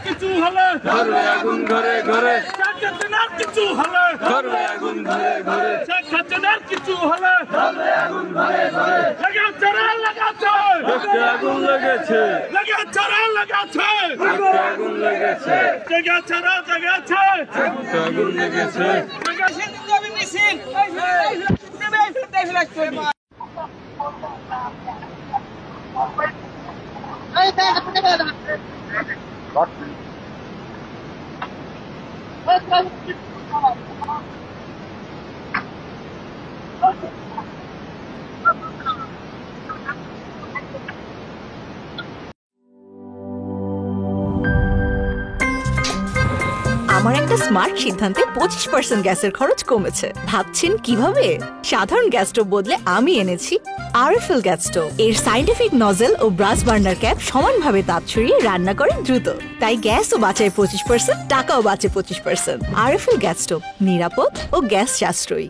কিছু হলে ঘরে আগুন ঘরে ঘরে কিছু হলে ঘরে আগুন ঘরে ঘরে কিছু হলে আগুন ঘরে ঘরে লাগাচ্ছে একটা আগুন লেগেছে লাগাচ্ছে আগুন লেগেছে একটা আগুন লেগেছে আমার একটা স্মার্ট সিদ্ধান্তে 25% গ্যাসের খরচ কমেছে। ভাবছেন কিভাবে? সাধারণ গ্যাস স্টোভ বদলে আমি এনেছি আরএফএল গ্যাস স্টোভ। এর সাইন্টিফিক নজল ও ব্রাস বার্নার ক্যাপ সমানভাবে তাপ ছড়িয়ে রান্না করে দ্রুত, তাই গ্যাসও বাঁচায় 25%, টাকাও বাঁচে 25%। আরএফএল গ্যাস স্টোভ নিরাপদ ও গ্যাস সাশ্রয়ী।